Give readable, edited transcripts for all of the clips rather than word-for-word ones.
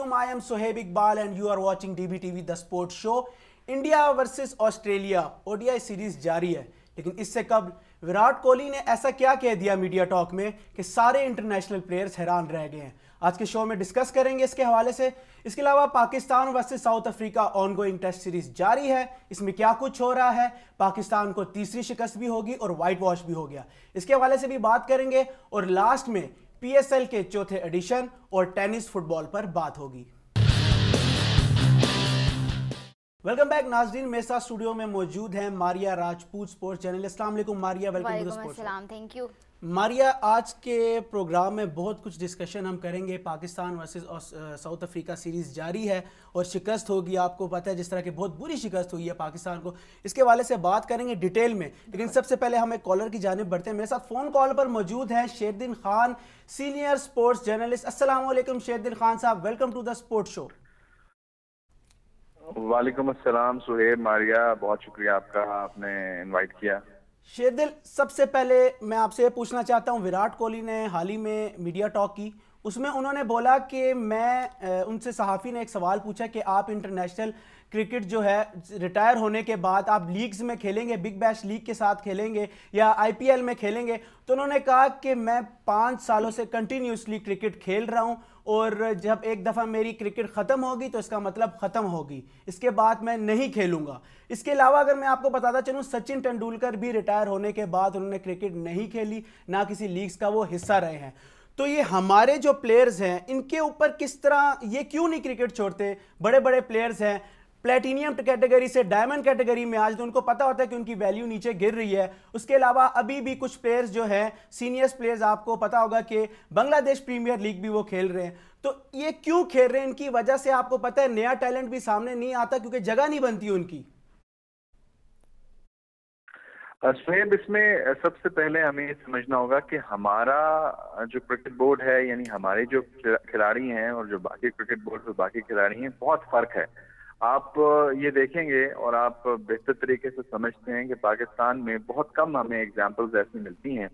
Assalamualaikum. I am Sohaib Iqbal and you are watching DBTV The Sports Show. India versus Australia ODI series जारी है, लेकिन इससे कब विराट कोहली ने ऐसा क्या कह दिया मीडिया टॉक में कि सारे इंटरनेशनल प्लेयर्स हैरान रह गए हैं। आज के शो में डिस्कस करेंगे इसके हवाले से। इसके अलावा Pakistan versus South Africa ongoing test series जारी है, इसमें क्या कुछ हो रहा है, पाकिस्तान को तीसरी शिकस्त भी होगी और वाइट वॉश भी हो गया, इसके हवाले से भी बात करेंगे। और लास्ट में पीएसएल के चौथे एडिशन और टेनिस फुटबॉल पर बात होगी। वेलकम बैक नाजरीन, मेरे साथ स्टूडियो में मौजूद हैं मारिया राजपूत, स्पोर्ट्स जर्नलिस्ट। अस्सलाम वालेकुम Maria, welcome to the sports. Thank you Maria, आज के प्रोग्राम में बहुत कुछ डिस्कशन हम करेंगे। Pakistan versus South Africa series जारी है और शिकस्त होगी, आपको पता है जिस तरह की बहुत बुरी शिकस्त हुई है पाकिस्तान को, इसके हवाले से बात करेंगे डिटेल में। लेकिन सबसे पहले हम एक कॉलर की जानिब बढ़ते हैं। मेरे साथ फोन कॉल पर मौजूद हैं Sherdin Khan, senior sports journalist. अस्सलाम वालेकुम Sherdin Khan sahab, welcome to the sports show. वालेकुम अस्सलाम सुहेब, मारिया, बहुत शुक्रिया आपका, आपने इनवाइट किया। शेरदिल, सबसे पहले मैं आपसे ये पूछना चाहता हूँ, विराट कोहली ने हाल ही में मीडिया टॉक की, उसमें उन्होंने बोला कि उनसे सहाफ़ी ने एक सवाल पूछा कि आप इंटरनेशनल क्रिकेट जो है रिटायर होने के बाद आप लीग्स में खेलेंगे, बिग बैश लीग के साथ खेलेंगे या आईपीएल में खेलेंगे। तो उन्होंने कहा कि मैं 5 सालों से कंटिन्यूसली क्रिकेट खेल रहा हूं और जब एक दफ़ा मेरी क्रिकेट ख़त्म होगी तो इसका मतलब ख़त्म होगी, इसके बाद मैं नहीं खेलूंगा। इसके अलावा अगर मैं आपको बताता चलूं, सचिन तेंदुलकर भी रिटायर होने के बाद उन्होंने क्रिकेट नहीं खेली, ना किसी लीग्स का वो हिस्सा रहे हैं। तो ये हमारे जो प्लेयर्स हैं इनके ऊपर किस तरह, ये क्यों नहीं क्रिकेट छोड़ते? बड़े बड़े प्लेयर्स हैं, प्लेटिनियम कैटेगरी से डायमंड कैटेगरी में आज, तो उनको पता होता है कि उनकी वैल्यू नीचे गिर रही है। उसके अलावा अभी भी कुछ प्लेयर्स जो हैं, सीनियर्स प्लेयर्स, आपको पता होगा कि बांग्लादेश प्रीमियर लीग भी वो खेल रहे हैं। तो ये क्यों खेल रहे हैं? इनकी वजह से आपको पता है नया टैलेंट भी सामने नहीं आता क्योंकि जगह नहीं बनती उनकी। सुहेब, इसमें सबसे पहले हमें समझना होगा कि हमारा जो क्रिकेट बोर्ड है, यानी हमारे जो खिलाड़ी हैं और जो बाकी क्रिकेट बोर्ड और बाकी खिलाड़ी हैं, बहुत फर्क है। आप ये देखेंगे और आप बेहतर तरीके से समझते हैं कि पाकिस्तान में बहुत कम हमें एग्जांपल्स ऐसी मिलती हैं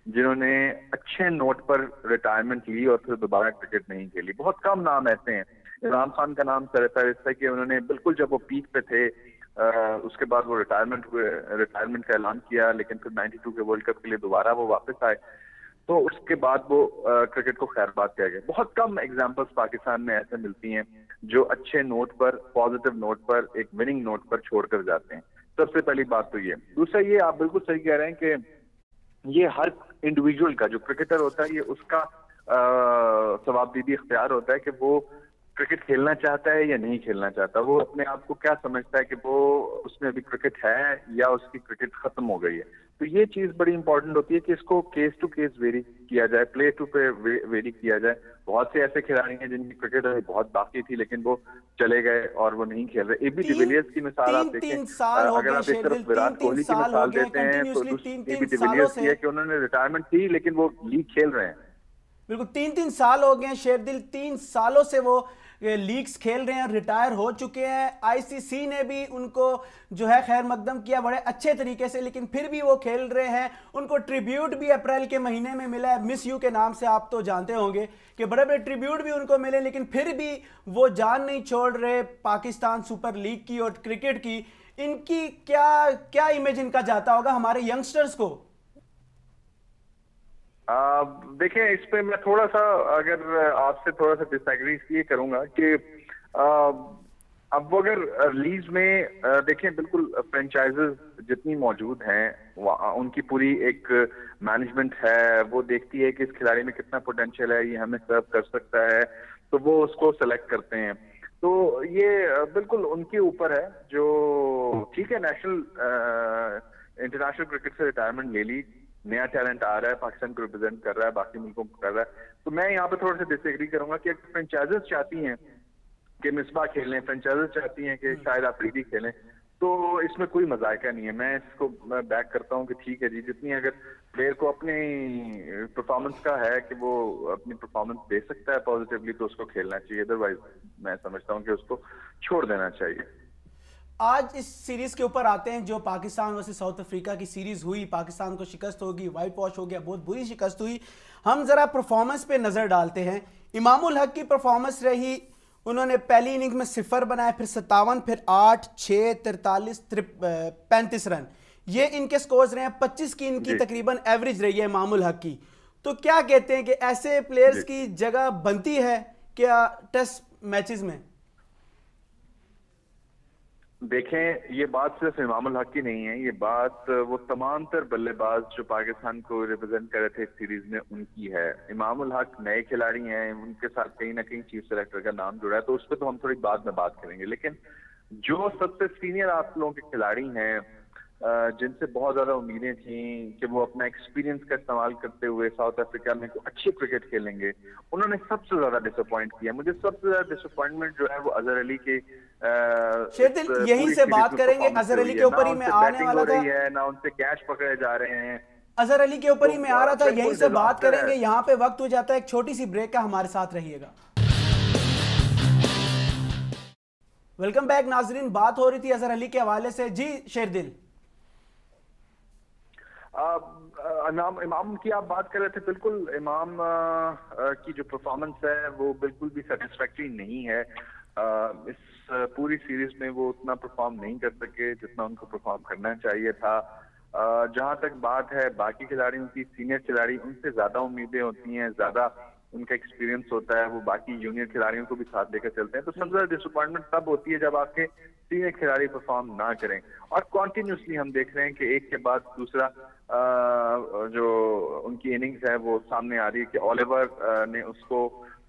जिन्होंने अच्छे नोट पर रिटायरमेंट ली और फिर दोबारा क्रिकेट नहीं खेली। बहुत कम नाम ऐसे हैं। इमरान खान का नाम सरफहरिस्त है कि उन्होंने बिल्कुल जब वो पीक पे थे उसके बाद वो रिटायरमेंट का ऐलान किया, लेकिन फिर 92 के वर्ल्ड कप के लिए दोबारा वो वापस आए, तो उसके बाद वो क्रिकेट को खैरबाद कह गए। बहुत कम एग्जांपल्स पाकिस्तान में ऐसे मिलती हैं जो अच्छे नोट पर, पॉजिटिव नोट पर, एक विनिंग नोट पर छोड़कर जाते हैं। सबसे पहली बात तो ये। दूसरा ये, आप बिल्कुल सही कह रहे हैं कि ये हर इंडिविजुअल का, जो क्रिकेटर होता है, ये उसका सवाबदीदी इख्तियार होता है कि वो क्रिकेट खेलना चाहता है या नहीं खेलना चाहता। वो अपने आप को क्या समझता है कि वो उसमें अभी क्रिकेट है या उसकी क्रिकेट खत्म हो गई है। तो ये चीज बड़ी इंपॉर्टेंट होती है कि इसको केस टू केस वेरी किया जाए, प्ले टू प्ले वेरी किया जाए। बहुत से ऐसे खिलाड़ी हैं जिनकी क्रिकेट अभी बहुत बाकी थी लेकिन वो चले गए और वो नहीं खेल रहे। एबी डिविलियर्स की मिसाल आप देखें, अगर आप एक तरफ विराट कोहली की मिसाल देते हैं तो एबी डिविलियर्स की है कि उन्होंने रिटायरमेंट की लेकिन वो लीग खेल रहे हैं। बिल्कुल 3-3 साल हो गए शेरदिल, 3 सालों से वो लीग्स खेल रहे हैं, रिटायर हो चुके हैं। आईसीसी ने भी उनको जो है खैर मकदम किया बड़े अच्छे तरीके से, लेकिन फिर भी वो खेल रहे हैं। उनको ट्रिब्यूट भी अप्रैल के महीने में मिला है, मिस यू के नाम से, आप तो जानते होंगे कि बड़े बड़े ट्रिब्यूट भी उनको मिले, लेकिन फिर भी वो जान नहीं छोड़ रहे पाकिस्तान सुपर लीग की और क्रिकेट की। इनकी क्या इमेज इनका जाता होगा हमारे यंगस्टर्स को? देखिए, इस पे मैं थोड़ा सा, अगर आपसे थोड़ा सा डिसएग्री इसलिए करूंगा कि अब वो अगर रिलीज में देखें, बिल्कुल फ्रेंचाइजेस जितनी मौजूद हैं उनकी पूरी एक मैनेजमेंट है, वो देखती है कि इस खिलाड़ी में कितना पोटेंशियल है, ये हमें सर्व कर सकता है, तो वो उसको सेलेक्ट करते हैं। तो ये बिल्कुल उनके ऊपर है। जो ठीक है, इंटरनेशनल क्रिकेट से रिटायरमेंट ले ली, नया टैलेंट आ रहा है, पाकिस्तान को रिप्रेजेंट कर रहा है, बाकी मुल्कों को कर रहा है, तो मैं यहाँ पे थोड़ा सा डिसएग्री करूंगा कि फ्रेंचाइजेस चाहती हैं कि मिसबा खेलें, फ्रेंचाइजेस चाहती हैं कि शायद अफरीदी खेलें, तो इसमें कोई मजायका नहीं है। मैं इसको बैक करता हूँ कि ठीक है जी, जितनी अगर प्लेयर को अपनी परफॉर्मेंस का है कि वो अपनी परफॉर्मेंस दे सकता है पॉजिटिवली, तो उसको खेलना चाहिए। अदरवाइज मैं समझता हूँ कि उसको छोड़ देना चाहिए। आज इस सीरीज के ऊपर आते हैं, जो पाकिस्तान वर्सेस साउथ अफ्रीका की सीरीज हुई, पाकिस्तान को शिकस्त होगी, वाइट वॉश हो गया, बहुत बुरी शिकस्त हुई। हम जरा परफॉर्मेंस पे नजर डालते हैं। इमामुल हक की परफॉर्मेंस रही उन्होंने पहली इनिंग्स में 0 बनाए, फिर 57, फिर 8, 6, 43, 35 रन। ये इनके स्कोर्स रहे हैं। 25 की इनकी तकरीबन एवरेज रही है इमामुल हक की। तो क्या कहते हैं कि ऐसे प्लेयर्स की जगह बनती है क्या टेस्ट मैचेस में? देखें, ये बात सिर्फ इमामुल हक की नहीं है, ये बात वो तमाम तर बल्लेबाज जो पाकिस्तान को रिप्रेजेंट कर रहे थे इस सीरीज में उनकी है। इमामुल हक नए खिलाड़ी हैं, उनके साथ कहीं ना कहीं चीफ सेलेक्टर का नाम जुड़ा है, तो उस पर तो हम थोड़ी बाद में बात करेंगे। लेकिन जो सबसे सीनियर आप लोगों के खिलाड़ी हैं, जिनसे बहुत ज्यादा उम्मीदें थी कि वो अपना एक्सपीरियंस का इस्तेमाल करते हुए साउथ अफ्रीका में अच्छी क्रिकेट खेलेंगे, उन्होंने सबसे ज्यादा डिसअपॉइंट किया। मुझे सबसे ज्यादा डिसअपॉइंट जो है वो अजहर अली के यहीं से बात करेंगे। अजहर अली के ऊपर ही मैं आने वाला था, ना उनसे कैच पकड़े जा रहे हैं। अजहर अली के ऊपर ही मैं आ रहा था, यहीं से बात करेंगे। यहाँ पे वक्त हो जाता है एक छोटी सी ब्रेक का, हमारे साथ रहिएगा। वेलकम बैक नाजरीन। बात हो रही थी अजहर अली के हवाले से। जी शेरदिल, इमाम की आप बात कर रहे थे। बिल्कुल, इमाम की जो परफॉर्मेंस है वो बिल्कुल भी सेटिस्फैक्टरी नहीं है। इस पूरी सीरीज में वो उतना परफॉर्म नहीं कर सके जितना उनको परफॉर्म करना चाहिए था। जहां तक बात है बाकी खिलाड़ियों की, सीनियर खिलाड़ी उनसे ज्यादा उम्मीदें होती हैं, ज्यादा उनका एक्सपीरियंस होता है, वो बाकी जूनियर खिलाड़ियों को भी साथ लेकर चलते हैं। तो सबसे ज्यादा डिसअपॉइंटमेंट तब होती है जब आपके सीनियर खिलाड़ी परफॉर्म ना करें। और कॉन्टिन्यूसली हम देख रहे हैं कि एक के बाद दूसरा जो उनकी इनिंग्स है वो सामने आ रही है कि ओलिवर ने उसको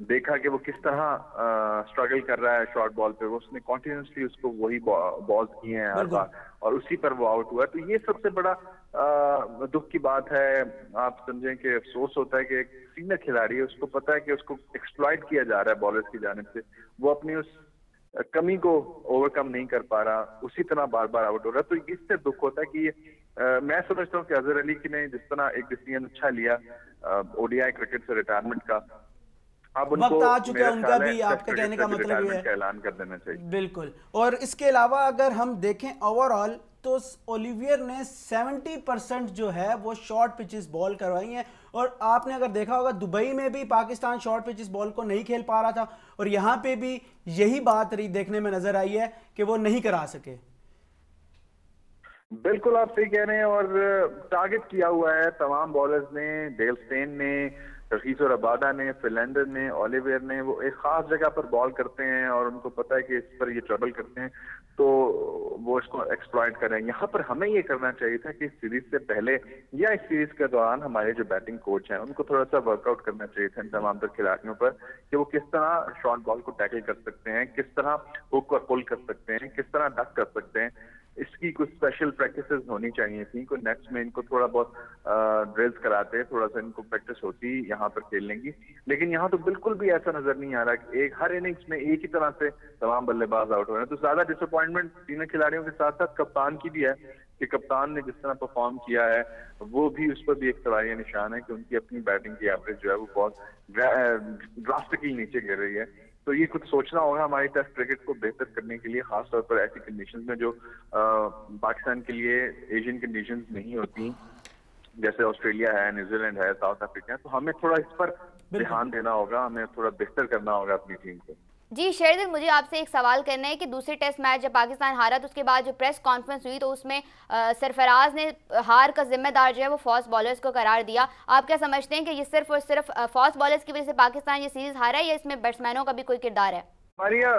देखा कि वो किस तरह स्ट्रगल कर रहा है शॉर्ट बॉल पे, वो उसने कॉन्टिन्यूसली उसको वही बॉल्स किए हैं हर बार और उसी पर वो आउट हुआ। तो ये सबसे बड़ा दुख की बात है। आप समझें कि अफसोस होता है कि एक सीनियर खिलाड़ी है, उसको पता है कि उसको एक्सप्लॉइट किया जा रहा है बॉलर्स की जानिब से, वो अपनी उस कमी को ओवरकम नहीं कर पा रहा, उसी तरह बार बार आउट हो रहा है। तो इससे दुख होता है कि मैं समझता हूँ कि अजहर अली की ने जिस तरह एक डिसीजन अच्छा लिया ओडीआई क्रिकेट से रिटायरमेंट का, अब वक्त आ चुका है उनका भी, आपका कहने का मतलब ये है ऐलान कर देना चाहिए। बिल्कुल। और इसके अलावा अगर हम देखें ओवरऑल तो ओलिवियर ने 70% जो है वो शॉर्ट पिचेस बॉल करवाई हैं। और आपने अगर देखा होगा दुबई में भी पाकिस्तान शॉर्ट पिचेस बॉल को नहीं खेल पा रहा था और यहाँ पे भी यही बात रही देखने में नजर आई है कि वो नहीं करा सके। बिल्कुल आप सही कह रहे हैं। और टारगेट किया हुआ है तमाम बॉलर्स ने, डेल स्टेन ने, रखीस और अबादा ने, फिलेंडर ने, ओलिवियर ने। वो एक खास जगह पर बॉल करते हैं और उनको पता है कि इस पर ये ट्रबल करते हैं तो वो इसको एक्सप्लॉइट करें। यहाँ पर हमें ये करना चाहिए था कि इस सीरीज से पहले या इस सीरीज के दौरान हमारे जो बैटिंग कोच हैं उनको थोड़ा सा वर्कआउट करना चाहिए था इन तमाम तर खिलाड़ियों पर कि वो किस तरह शॉर्ट बॉल को टैकल कर सकते हैं, किस तरह हुक और पुल कर सकते हैं, किस तरह डक कर सकते हैं। इसकी कुछ स्पेशल प्रैक्टिसेस होनी चाहिए थी। कोई नेक्स्ट में इनको थोड़ा बहुत ड्रिल्स कराते, थोड़ा सा इनको प्रैक्टिस होती यहाँ पर खेलने की। लेकिन यहाँ तो बिल्कुल भी ऐसा नजर नहीं आ रहा कि एक हर इनिंग्स में एक ही तरह से तमाम बल्लेबाज आउट हो रहे हैं। तो ज्यादा डिसअपॉइंटमेंट तीनों खिलाड़ियों के साथ साथ कप्तान की भी है कि कप्तान ने जिस तरह परफॉर्म किया है वो भी, उस पर भी एक सवालिया निशान है कि उनकी अपनी बैटिंग की एवरेज जो है वो बहुत ड्रास्टिकली नीचे गिर रही है। तो ये कुछ सोचना होगा हमारी टेस्ट क्रिकेट को बेहतर करने के लिए, खासतौर पर ऐसी कंडीशंस में जो पाकिस्तान के लिए एशियन कंडीशंस नहीं होती, जैसे ऑस्ट्रेलिया है, न्यूजीलैंड है, साउथ अफ्रीका है। तो हमें थोड़ा इस पर ध्यान देना होगा, हमें थोड़ा बेहतर करना होगा अपनी टीम को। जी शेरदिल, मुझे आपसे एक सवाल करना है कि दूसरे टेस्ट मैच जब पाकिस्तान हारा तो उसके बाद जो प्रेस कॉन्फ्रेंस हुई तो उसमें सरफराज ने हार का जिम्मेदार जो है वो फास्ट बॉलर्स को करार दिया। आप क्या समझते हैं कि ये सिर्फ और सिर्फ फास्ट बॉलर्स की वजह से पाकिस्तान ये सीरीज हारा है या इसमें बैट्समैनों का भी कोई किरदार है? मारिया,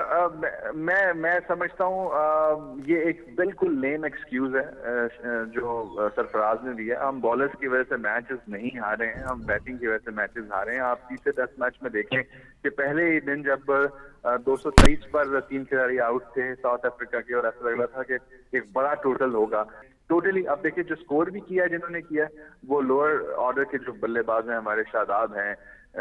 मैं समझता हूँ ये एक बिल्कुल लेम एक्सक्यूज है जो सरफराज ने दिया। हम बॉलर्स की वजह से मैचेस नहीं हारे हैं, हम बैटिंग की वजह से मैचेस हारे हैं। आप तीसरे टेस्ट मैच में देखें कि पहले ही दिन जब 223 पर 3 खिलाड़ी आउट थे साउथ अफ्रीका के और ऐसा लग रहा था कि एक बड़ा टोटल होगा। टोटली आप देखिए जो स्कोर भी किया जिन्होंने किया वो लोअर ऑर्डर के जो बल्लेबाज हैं, हमारे शादाब हैं,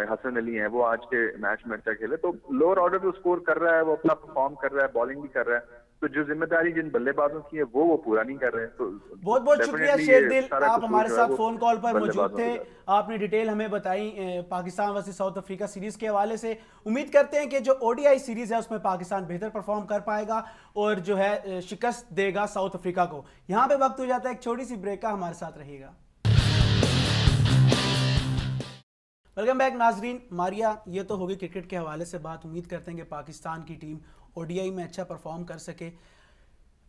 हसन अली हैं, वो आज के मैच में अच्छा खेले। तो लोअर ऑर्डर पे स्कोर कर रहा है, वो अपना परफॉर्म कर रहा है, बॉलिंग भी कर रहा है। तो जो जिम्मेदारी जिन बल्लेबाजों की है वो पूरा नहीं कर रहे हैं। तो बहुत बहुत शुक्रिया शेरदिल, आप हमारे साथ फोन कॉल पर मौजूद थे। आपने डिटेल हमें बताई Pakistan versus South Africa series के हवाले से। उम्मीद करते हैं कि जो ओडीआई सीरीज है उसमें पाकिस्तान बेहतर परफॉर्म कर पाएगा और जो है शिकस्त देगा साउथ अफ्रीका को। यहाँ पे वक्त हो जाता है एक छोटी सी ब्रेक का, हमारे साथ रहिएगा। वेलकम बैक नाजरीन। मारिया, ये तो होगी क्रिकेट के हवाले से बात। उम्मीद करते हैं कि पाकिस्तान की टीम ओडीआई में अच्छा परफॉर्म कर सके।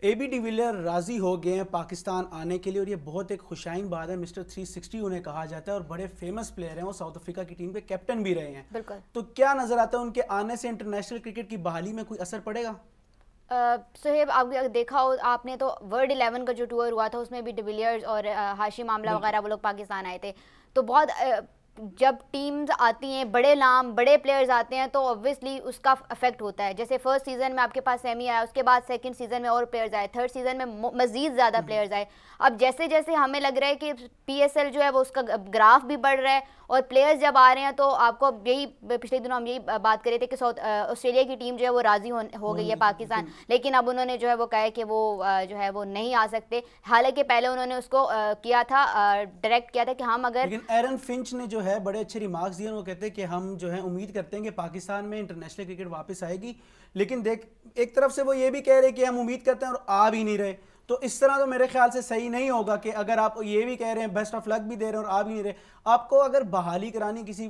एबी डिविलियर राजी हो गए हैं पाकिस्तान आने के लिए और ये बहुत एक खुशाइन बात है। मिस्टर 360 उन्हें कहा जाता है और बड़े फेमस प्लेयर हैं। वो साउथ अफ्रीका की टीम के कैप्टन भी रहे हैं। बिल्कुल। तो क्या नजर आता है उनके आने से इंटरनेशनल क्रिकेट की बहाली में कोई असर पड़ेगा? सुहेब, आपने देखा हो, आपने तो वर्ल्ड 11 का जो टूर हुआ था उसमें भी डिविलियर्स और हाशिम आमला वगैरह वो लोग पाकिस्तान आए थे। तो बहुत जब टीम्स आती हैं, बड़े नाम बड़े प्लेयर्स आते हैं तो ऑब्वियसली उसका इफेक्ट होता है। जैसे फर्स्ट सीजन में आपके पास सेमी आया, उसके बाद सेकंड सीजन में और प्लेयर्स आए, थर्ड सीजन में मजीद ज़्यादा प्लेयर्स आए। अब जैसे जैसे हमें लग रहा है कि पीएसएल जो है वो उसका ग्राफ भी बढ़ रहा है और प्लेयर्स जब आ रहे हैं तो आपको यही पिछले दिनों हम यही बात कर रहे थे कि ऑस्ट्रेलिया की टीम जो है वो राजी हो गई है पाकिस्तान, लेकिन अब उन्होंने जो है वो कहा है कि वो जो है वो नहीं आ सकते। हालांकि पहले उन्होंने उसको किया था, डायरेक्ट किया था कि हम अगर, लेकिन एरन फिंच ने जो है बड़े अच्छे रिमार्क्स दिए। वो कहते हैं कि हम जो है उम्मीद करते हैं कि पाकिस्तान में इंटरनेशनल क्रिकेट वापस आएगी, लेकिन देख एक तरफ से वो ये भी कह रहे कि हम उम्मीद करते हैं और आ भी नहीं रहे। तो इस तरह तो मेरे ख्याल से सही नहीं होगा कि अगर आप ये भी कह रहे हैं, बेस्ट ऑफ लक भी दे रहे हैं और आ भी नहीं रहे। आपको अगर बहाली करानी किसी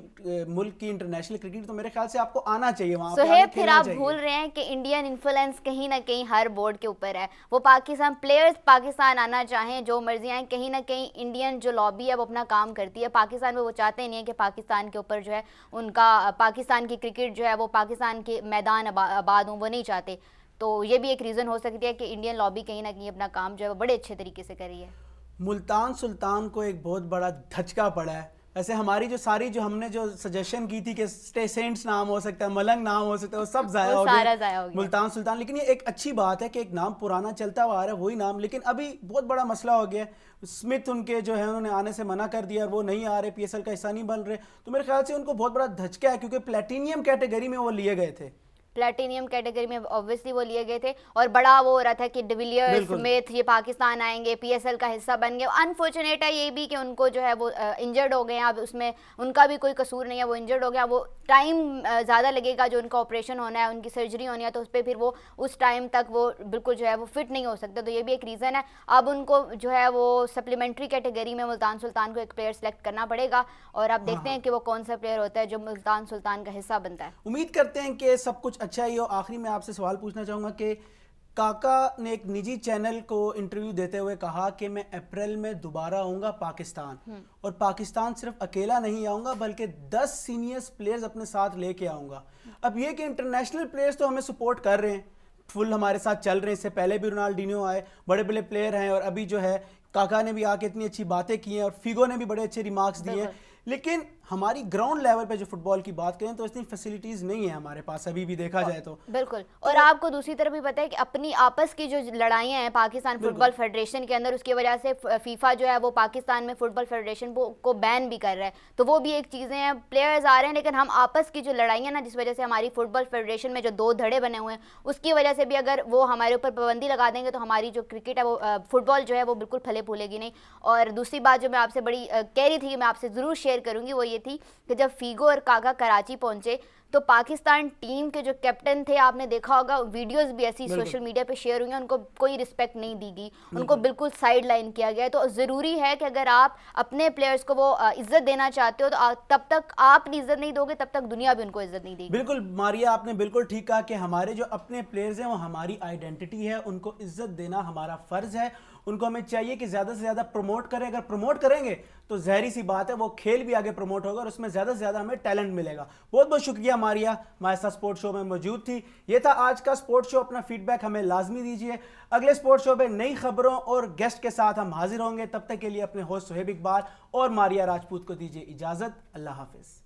मुल्क की इंटरनेशनल क्रिकेट तो मेरे ख्याल से आपको आना चाहिए वहां पे। फिर आप भूल रहे हैं कि इंडियन इन्फ्लुएंस कहीं ना कहीं हर बोर्ड के ऊपर है। वो पाकिस्तान प्लेयर्स पाकिस्तान आना चाहें, जो मर्जी आए, कहीं ना कहीं इंडियन जो लॉबी है वो अपना काम करती है। पाकिस्तान में वो चाहते नहीं है कि पाकिस्तान के ऊपर जो है उनका, पाकिस्तान की क्रिकेट जो है वो पाकिस्तान के मैदान आबाद हों, वो नहीं चाहते। तो ये भी एक रीज़न हो सकती है कि इंडियन लॉबी कहीं ना कहीं अपना काम जो है वो बड़े अच्छे तरीके से कर रही है। मुल्तान सुल्तान को एक बहुत बड़ा धचका पड़ा है। ऐसे हमारी जो हमने जो सजेशन की थी कि सेंट्स नाम हो सकता है, मलंग नाम हो सकता है, वो सब जाया हो गया मुल्तान सुल्तान। लेकिन ये एक अच्छी बात है कि एक नाम पुराना चलता हुआ आ रहा है वही नाम, लेकिन अभी बहुत बड़ा मसला हो गया है। स्मिथ उनके जो है उन्होंने आने से मना कर दिया और वो नहीं आ रहे, पीएसएल का हिस्सा नहीं बन रहे। तो मेरे ख्याल से उनको बहुत बड़ा धचका है क्योंकि प्लेटिनियम कैटेगरी में वो लिए गए थे। प्लेटिनियम कैटेगरी में ऑब्वियसली वो लिए गए थे और बड़ा वो हो रहा था कि डिविलियर्स स्मिथ ये पाकिस्तान आएंगे, पीएसएल का हिस्सा बन गए। अनफॉर्चुनेट है ये भी कि उनको जो है वो इंजर्ड हो गए हैं। अब उसमें उनका भी कोई कसूर नहीं है, वो इंजर्ड हो गया। वो टाइम ज़्यादा लगेगा, जो उनका ऑपरेशन होना है, उनकी सर्जरी होनी है, तो उस पर फिर वो उस टाइम तक वो बिल्कुल जो है वो फिट नहीं हो सकते। तो ये भी एक रीज़न है। अब उनको जो है वो सप्लीमेंट्री कैटेगरी में मुल्तान सुल्तान को एक प्लेयर सेलेक्ट करना पड़ेगा और अब देखते हैं कि वो कौन सा प्लेयर होता है जो मुल्तान सुल्तान का हिस्सा बनता है। उम्मीद करते हैं कि सब कुछ अच्छा ही हो। आखिरी में आपसे सवाल पूछना चाहूंगा कि काका ने एक निजी चैनल को इंटरव्यू देते हुए कहा कि मैं अप्रैल में दोबारा आऊंगा पाकिस्तान और पाकिस्तान सिर्फ अकेला नहीं आऊंगा बल्कि 10 सीनियर्स प्लेयर्स अपने साथ लेके आऊंगा। अब ये कि इंटरनेशनल प्लेयर्स तो हमें सपोर्ट कर रहे हैं, फुल हमारे साथ चल रहे हैं। इससे पहले भी रोनाल्डिनो आए, बड़े बड़े प्लेयर हैं और अभी जो है काका ने भी आके इतनी अच्छी बातें की हैं और फिगो ने भी बड़े अच्छे रिमार्क्स दिए हैं। लेकिन हमारी ग्राउंड लेवल पे जो फुटबॉल की बात करें तो इतनी फैसिलिटीज नहीं है हमारे पास अभी भी देखा जाए तो। बिल्कुल। और आपको दूसरी तरफ भी पता है कि अपनी आपस की जो लड़ाइयाँ हैं पाकिस्तान फुटबॉल फेडरेशन के अंदर, उसकी वजह से फीफा जो है वो पाकिस्तान में फुटबॉल फेडरेशन को बैन भी कर रहा है। तो वो भी एक चीज़ें हैं, प्लेयर्स आ रहे हैं लेकिन हम आपस की जो लड़ाइयाँ ना, जिस वजह से हमारी फुटबॉल फेडरेशन में जो 2 धड़े बने हुए हैं, उसकी वजह से भी अगर वो हमारे ऊपर पाबंदी लगा देंगे तो हमारी जो क्रिकेट है वो फुटबॉल जो है वो बिल्कुल फले फूलेगी नहीं। और दूसरी बात जो मैं आपसे बड़ी कह रही थी कि मैं आपसे ज़रूर शेयर करूँगी वो ये थी कि जब फिगो और काका कराची पहुंचे तो पाकिस्तान टीम के जो कैप्टन थे, आपने देखा होगा वीडियोस भी ऐसी सोशल मीडिया पे शेयर हुई हैं, उनको कोई रिस्पेक्ट नहीं दी गई, उनको बिल्कुल साइड लाइन किया गया है। तो ज़रूरी है कि अगर आप अपने प्लेयर्स को वो इज्जत देना चाहते हो तो तब तक आप इज्जत नहीं दोगे तब तक दुनिया भी उनको इज्जत नहीं देगी। बिल्कुल मारिया, आपने बिल्कुल ठीक कहा कि हमारे जो अपने प्लेयर्स हैं वो हमारी आइडेंटिटी है, उनको इज्जत देना हमारा फर्ज है। उनको हमें चाहिए कि ज़्यादा से ज़्यादा प्रमोट करें। अगर प्रमोट करेंगे तो जहरी सी बात है वो खेल भी आगे प्रमोट होगा और उसमें ज़्यादा से ज़्यादा हमें टैलेंट मिलेगा। बहुत बहुत शुक्रिया मारिया, हमारे साथ स्पोर्ट्स शो में मौजूद थी। ये था आज का स्पोर्ट्स शो। अपना फीडबैक हमें लाजमी दीजिए। अगले स्पोर्ट्स शो में नई खबरों और गेस्ट के साथ हम हाजिर होंगे। तब तक के लिए अपने होस्ट सुहेब इकबाल और मारिया राजपूत को दीजिए इजाज़त। अल्लाह हाफिज़।